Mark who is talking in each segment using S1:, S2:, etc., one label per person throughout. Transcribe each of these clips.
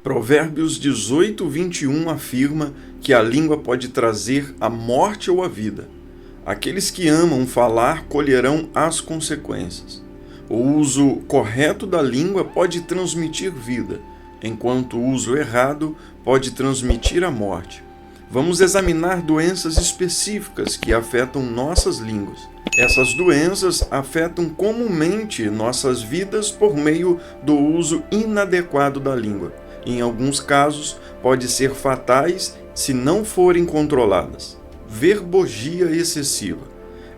S1: Provérbios 18, 21 afirma que a língua pode trazer a morte ou a vida. Aqueles que amam falar colherão as consequências. O uso correto da língua pode transmitir vida, enquanto o uso errado pode transmitir a morte. Vamos examinar doenças específicas que afetam nossas línguas. Essas doenças afetam comumente nossas vidas por meio do uso inadequado da língua. Em alguns casos, pode ser fatais se não forem controladas. Verborragia excessiva.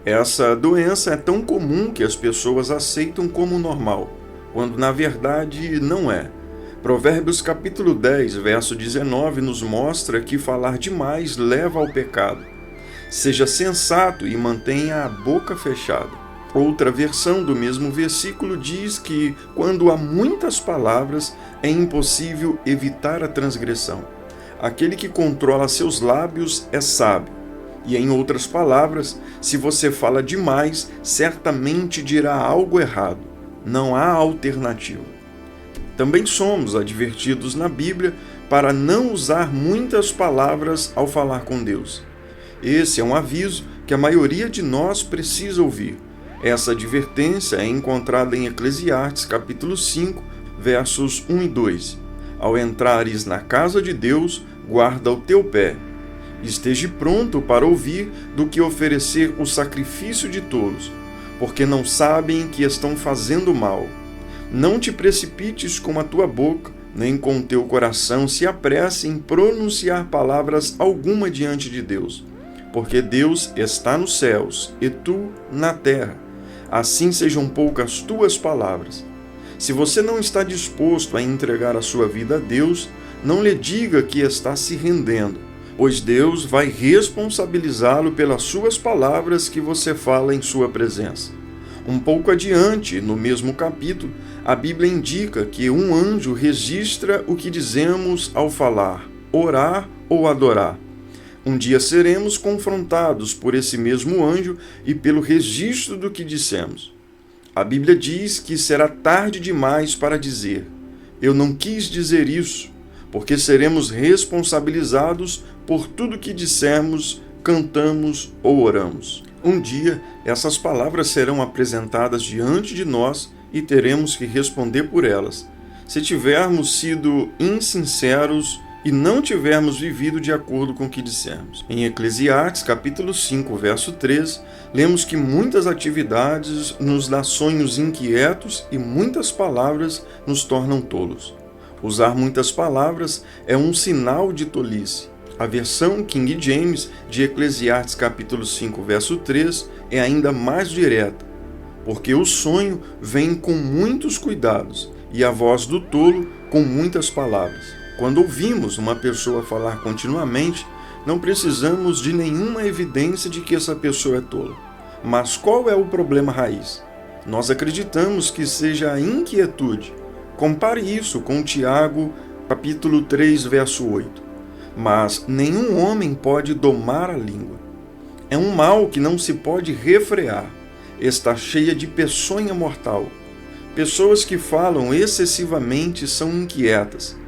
S1: Essa doença é tão comum que as pessoas aceitam como normal, quando na verdade não é. Provérbios capítulo 10, verso 19 nos mostra que falar demais leva ao pecado. Seja sensato e mantenha a boca fechada. Outra versão do mesmo versículo diz que, quando há muitas palavras, é impossível evitar a transgressão. Aquele que controla seus lábios é sábio. E, em outras palavras, se você fala demais, certamente dirá algo errado. Não há alternativa. Também somos advertidos na Bíblia para não usar muitas palavras ao falar com Deus. Esse é um aviso que a maioria de nós precisa ouvir. Essa advertência é encontrada em Eclesiastes capítulo 5, versos 1 e 2. Ao entrares na casa de Deus, guarda o teu pé. Esteja pronto para ouvir do que oferecer o sacrifício de tolos, porque não sabem que estão fazendo mal. Não te precipites com a tua boca, nem com o teu coração se apresse em pronunciar palavras alguma diante de Deus, porque Deus está nos céus e tu na terra. Assim sejam poucas tuas palavras. Se você não está disposto a entregar a sua vida a Deus, não lhe diga que está se rendendo, pois Deus vai responsabilizá-lo pelas suas palavras que você fala em sua presença. Um pouco adiante, no mesmo capítulo, a Bíblia indica que um anjo registra o que dizemos ao falar, orar ou adorar. Um dia seremos confrontados por esse mesmo anjo e pelo registro do que dissemos. A Bíblia diz que será tarde demais para dizer: eu não quis dizer isso, porque seremos responsabilizados por tudo que dissemos, cantamos ou oramos. Um dia, essas palavras serão apresentadas diante de nós e teremos que responder por elas. Se tivermos sido insinceros e não tivermos vivido de acordo com o que dissemos. Em Eclesiastes, capítulo 5, verso 3, lemos que muitas atividades nos dão sonhos inquietos e muitas palavras nos tornam tolos. Usar muitas palavras é um sinal de tolice. A versão King James de Eclesiastes, capítulo 5, verso 3, é ainda mais direta, porque o sonho vem com muitos cuidados e a voz do tolo com muitas palavras. Quando ouvimos uma pessoa falar continuamente, não precisamos de nenhuma evidência de que essa pessoa é tola. Mas qual é o problema raiz? Nós acreditamos que seja a inquietude. Compare isso com Tiago, capítulo 3, verso 8. Mas nenhum homem pode domar a língua. É um mal que não se pode refrear. Está cheia de peçonha mortal. Pessoas que falam excessivamente são inquietas.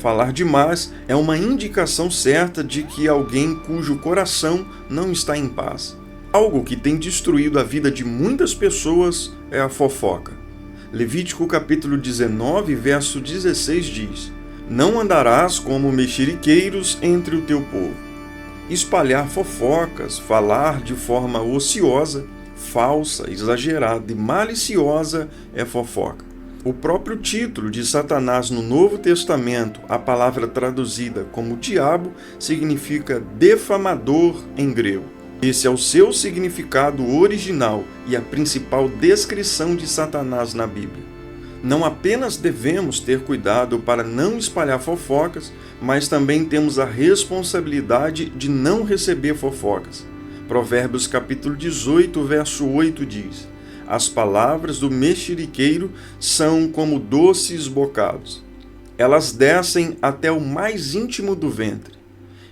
S1: Falar demais é uma indicação certa de que alguém cujo coração não está em paz. Algo que tem destruído a vida de muitas pessoas é a fofoca. Levítico capítulo 19, verso 16 diz: não andarás como mexeriqueiros entre o teu povo. Espalhar fofocas, falar de forma ociosa, falsa, exagerada e maliciosa é fofoca. O próprio título de Satanás no Novo Testamento, a palavra traduzida como diabo, significa defamador em grego. Esse é o seu significado original e a principal descrição de Satanás na Bíblia. Não apenas devemos ter cuidado para não espalhar fofocas, mas também temos a responsabilidade de não receber fofocas. Provérbios capítulo 18, verso 8 diz: as palavras do mexeriqueiro são como doces bocados. Elas descem até o mais íntimo do ventre.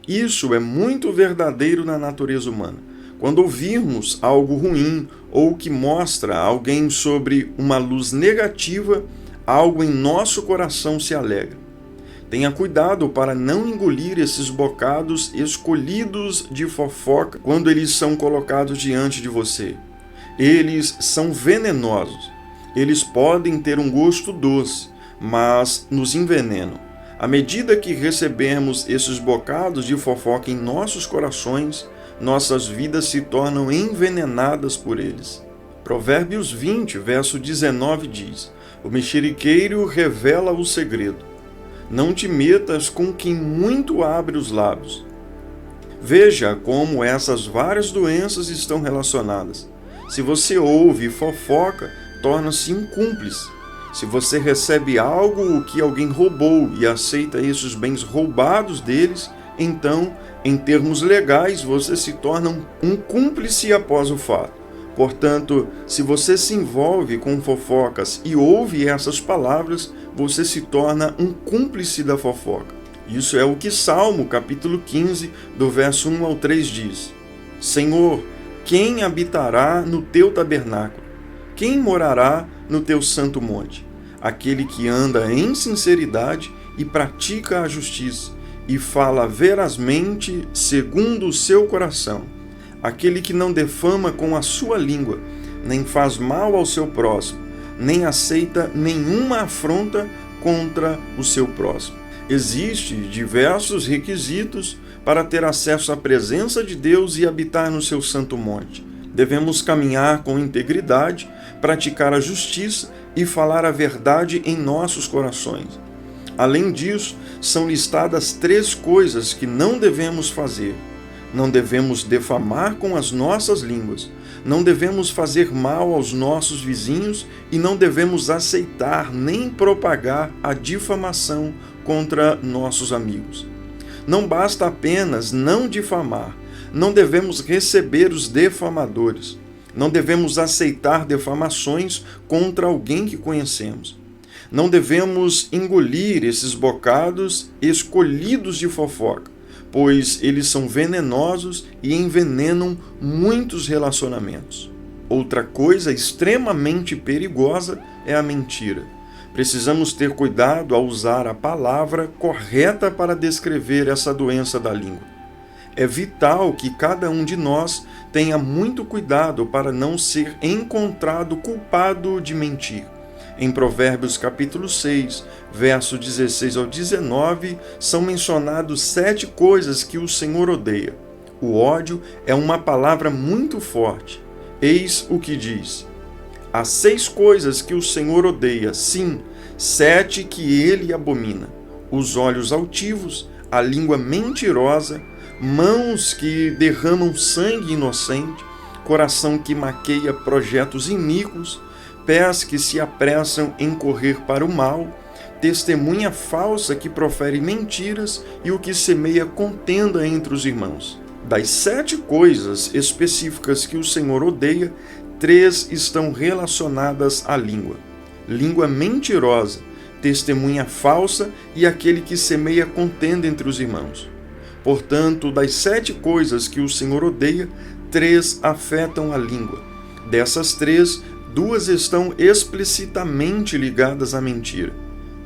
S1: Isso é muito verdadeiro na natureza humana. Quando ouvirmos algo ruim ou que mostra alguém sobre uma luz negativa, algo em nosso coração se alegra. Tenha cuidado para não engolir esses bocados escolhidos de fofoca quando eles são colocados diante de você. Eles são venenosos. Eles podem ter um gosto doce, mas nos envenenam. À medida que recebemos esses bocados de fofoca em nossos corações, nossas vidas se tornam envenenadas por eles. Provérbios 20, verso 19 diz: o mexeriqueiro revela o segredo. Não te metas com quem muito abre os lábios. Veja como essas várias doenças estão relacionadas. Se você ouve fofoca, torna-se um cúmplice. Se você recebe algo que alguém roubou e aceita esses bens roubados deles, então, em termos legais, você se torna um cúmplice após o fato. Portanto, se você se envolve com fofocas e ouve essas palavras, você se torna um cúmplice da fofoca. Isso é o que Salmo, capítulo 15, do verso 1 ao 3 diz: Senhor, quem habitará no teu tabernáculo? Quem morará no teu santo monte? Aquele que anda em sinceridade e pratica a justiça, e fala verazmente segundo o seu coração. Aquele que não defama com a sua língua, nem faz mal ao seu próximo, nem aceita nenhuma afronta contra o seu próximo. Existem diversos requisitos para ter acesso à presença de Deus e habitar no seu santo monte. Devemos caminhar com integridade, praticar a justiça e falar a verdade em nossos corações. Além disso, são listadas 3 coisas que não devemos fazer. Não devemos defamar com as nossas línguas, não devemos fazer mal aos nossos vizinhos e não devemos aceitar nem propagar a difamação contra nossos amigos. Não basta apenas não difamar, não devemos receber os defamadores, não devemos aceitar defamações contra alguém que conhecemos. Não devemos engolir esses bocados escolhidos de fofoca, pois eles são venenosos e envenenam muitos relacionamentos. Outra coisa extremamente perigosa é a mentira. Precisamos ter cuidado ao usar a palavra correta para descrever essa doença da língua. É vital que cada um de nós tenha muito cuidado para não ser encontrado culpado de mentir. Em Provérbios capítulo 6, verso 16 ao 19, são mencionados 7 coisas que o Senhor odeia. O ódio é uma palavra muito forte. Eis o que diz: há 6 coisas que o Senhor odeia, sim, 7 que ele abomina: os olhos altivos, a língua mentirosa, mãos que derramam sangue inocente, coração que maqueia projetos iníquos, pés que se apressam em correr para o mal, testemunha falsa que profere mentiras e o que semeia contenda entre os irmãos. Das 7 coisas específicas que o Senhor odeia, 3 estão relacionadas à língua: língua mentirosa, testemunha falsa e aquele que semeia contenda entre os irmãos. Portanto, das 7 coisas que o Senhor odeia, 3 afetam a língua. Dessas 3, 2 estão explicitamente ligadas à mentira.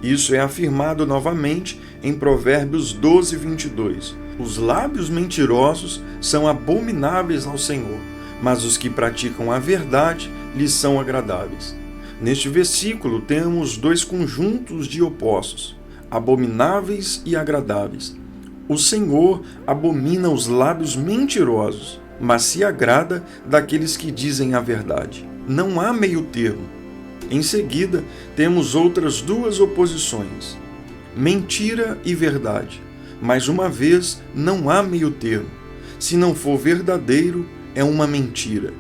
S1: Isso é afirmado novamente em Provérbios 12, 22. Os lábios mentirosos são abomináveis ao Senhor, mas os que praticam a verdade lhes são agradáveis. Neste versículo temos 2 conjuntos de opostos, abomináveis e agradáveis. O Senhor abomina os lábios mentirosos, mas se agrada daqueles que dizem a verdade. Não há meio termo. Em seguida, temos outras 2 oposições: mentira e verdade. Mais uma vez, não há meio termo. Se não for verdadeiro, é uma mentira.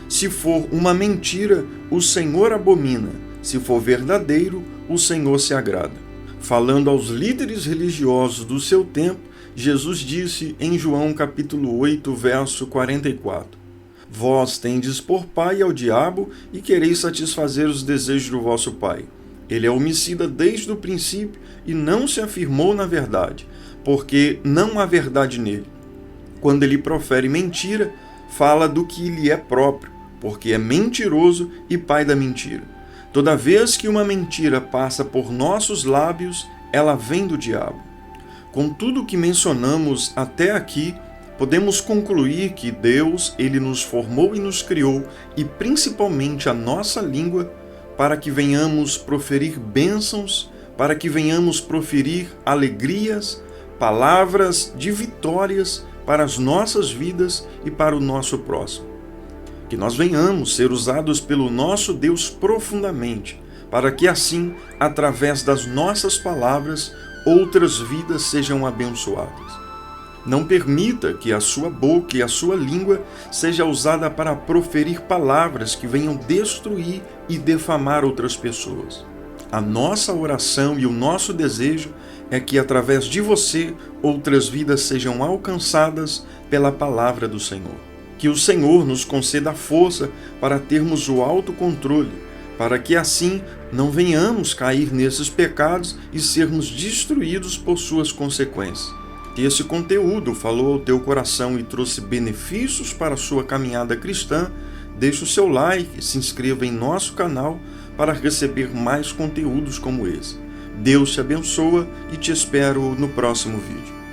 S1: Se for uma mentira, o Senhor abomina. Se for verdadeiro, o Senhor se agrada. Falando aos líderes religiosos do seu tempo, Jesus disse em João capítulo 8, verso 44: Vós tendes por pai ao diabo e quereis satisfazer os desejos do vosso pai. Ele é homicida desde o princípio e não se afirmou na verdade, porque não há verdade nele. Quando ele profere mentira, fala do que lhe é próprio, porque é mentiroso e pai da mentira. Toda vez que uma mentira passa por nossos lábios, ela vem do diabo. Com tudo o que mencionamos até aqui, podemos concluir que Deus, ele nos formou e nos criou, e principalmente a nossa língua, para que venhamos proferir bênçãos, para que venhamos proferir alegrias, palavras de vitórias para as nossas vidas e para o nosso próximo. Que nós venhamos ser usados pelo nosso Deus profundamente, para que assim, através das nossas palavras, outras vidas sejam abençoadas. Não permita que a sua boca e a sua língua seja usada para proferir palavras que venham destruir e defamar outras pessoas. A nossa oração e o nosso desejo é que, através de você, outras vidas sejam alcançadas pela palavra do Senhor. Que o Senhor nos conceda a força para termos o autocontrole, para que assim não venhamos cair nesses pecados e sermos destruídos por suas consequências. Se esse conteúdo falou ao teu coração e trouxe benefícios para a sua caminhada cristã, deixe o seu like, se inscreva em nosso canal para receber mais conteúdos como esse. Deus te abençoa e te espero no próximo vídeo.